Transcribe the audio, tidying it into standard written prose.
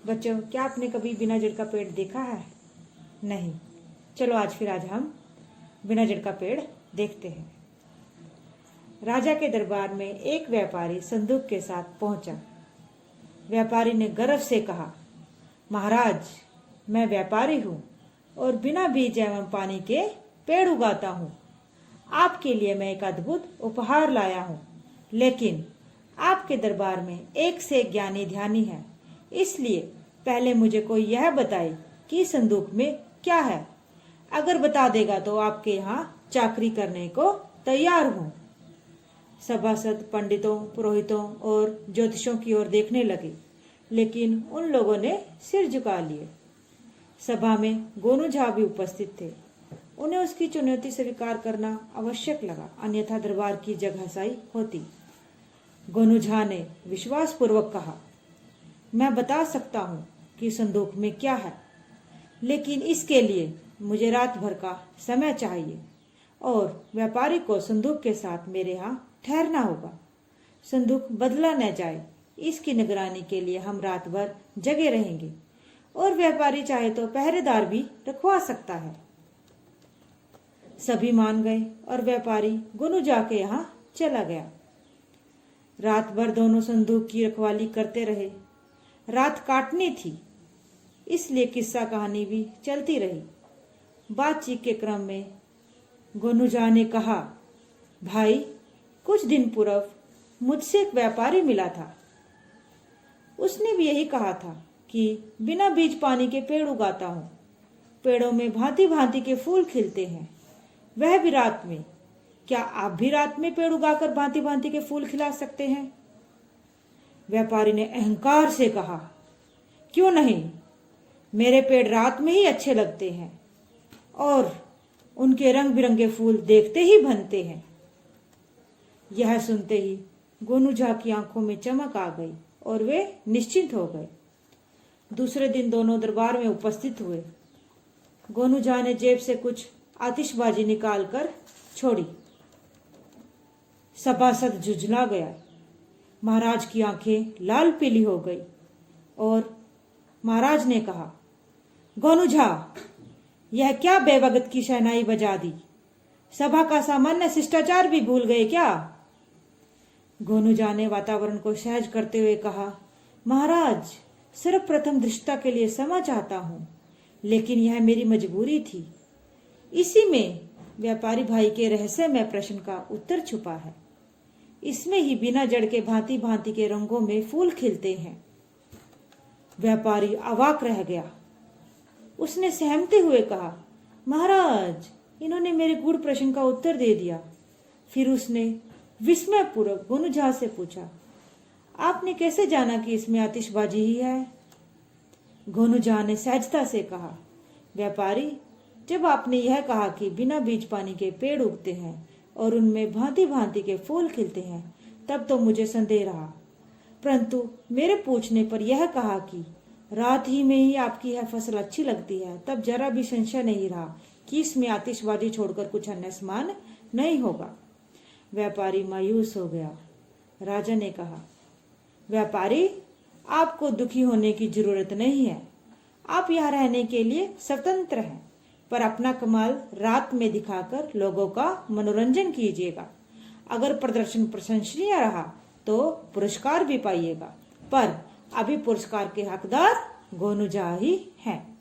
बच्चों, क्या आपने कभी बिना जड़ का पेड़ देखा है? नहीं। चलो आज हम बिना जड़ का पेड़ देखते हैं। राजा के दरबार में एक व्यापारी संदूक के साथ पहुंचा। व्यापारी ने गर्व से कहा, महाराज, मैं व्यापारी हूँ और बिना बीज एवं पानी के पेड़ उगाता हूँ। आपके लिए मैं एक अद्भुत उपहार लाया हूँ, लेकिन आपके दरबार में एक से एक ज्ञानी ध्यानी है, इसलिए पहले मुझे कोई यह बताए कि संदूक में क्या है। अगर बता देगा तो आपके यहाँ चाकरी करने को तैयार हूँ। सभासद पंडितों, पुरोहितों और ज्योतिषों की ओर देखने लगे, लेकिन उन लोगों ने सिर झुका लिए। सभा में गोनू झा भी उपस्थित थे। उन्हें उसकी चुनौती स्वीकार करना आवश्यक लगा, अन्यथा दरबार की जगहसाई होती। गोनू झा ने विश्वासपूर्वक कहा, मैं बता सकता हूँ कि संदूक में क्या है, लेकिन इसके लिए मुझे रात भर का समय चाहिए और व्यापारी को संदूक के साथ मेरे यहाँ ठहरना होगा। संदूक बदला न जाए, इसकी निगरानी के लिए हम रात भर जगे रहेंगे और व्यापारी चाहे तो पहरेदार भी रखवा सकता है। सभी मान गए और व्यापारी गोनू झा के यहाँ चला गया। रात भर दोनों संदूक की रखवाली करते रहे। रात काटनी थी, इसलिए किस्सा कहानी भी चलती रही। बातचीत के क्रम में गोनू झा ने कहा, भाई, कुछ दिन पूर्व मुझसे एक व्यापारी मिला था। उसने भी यही कहा था कि बिना बीज पानी के पेड़ उगाता हूँ। पेड़ों में भांति भांति के फूल खिलते हैं, वह भी रात में। क्या आप भी रात में पेड़ उगाकर भांति भांति के फूल खिला सकते हैं? व्यापारी ने अहंकार से कहा, क्यों नहीं, मेरे पेड़ रात में ही अच्छे लगते हैं और उनके रंग बिरंगे फूल देखते ही बनते हैं। यह सुनते ही गोनू झा की आंखों में चमक आ गई और वे निश्चिंत हो गए। दूसरे दिन दोनों दरबार में उपस्थित हुए। गोनू झा ने जेब से कुछ आतिशबाजी निकालकर छोड़ी। सभासद झुंझला गया। महाराज की आंखें लाल पीली हो गई और महाराज ने कहा, गोनू झा, यह क्या बेवकत की शहनाई बजा दी? सभा का सामान्य शिष्टाचार भी भूल गए क्या? गोनू झा ने वातावरण को सहज करते हुए कहा, महाराज, सर्वप्रथम दृष्टता के लिए क्षमा चाहता हूँ, लेकिन यह मेरी मजबूरी थी। इसी में व्यापारी भाई के रहस्यमय प्रश्न का उत्तर छुपा है। इसमें ही बिना जड़ के भांति भांति के रंगों में फूल खिलते हैं। व्यापारी अवाक रह गया। उसने सहमते हुए कहा, महाराज, इन्होंने मेरे गूढ़ प्रश्न का उत्तर दे दिया। फिर उसने विस्मयपूर्वक गोनू झा से पूछा, आपने कैसे जाना कि इसमें आतिशबाजी ही है? गोनू झा ने सहजता से कहा, व्यापारी, जब आपने यह कहा कि बिना बीज पानी के पेड़ उगते हैं और उनमें भांति भांति के फूल खिलते हैं, तब तो मुझे संदेह रहा, परंतु मेरे पूछने पर यह कहा कि रात ही में ही आपकी यह फसल अच्छी लगती है, तब जरा भी संशय नहीं रहा कि इसमें आतिशबाजी छोड़कर कुछ अन्य सामान नहीं होगा। व्यापारी मायूस हो गया। राजा ने कहा, व्यापारी, आपको दुखी होने की जरूरत नहीं है। आप यहाँ रहने के लिए स्वतंत्र हैं, पर अपना कमाल रात में दिखाकर लोगों का मनोरंजन कीजिएगा। अगर प्रदर्शन प्रशंसनीय रहा तो पुरस्कार भी पाइएगा, पर अभी पुरस्कार के हकदार गोनू झा ही हैं।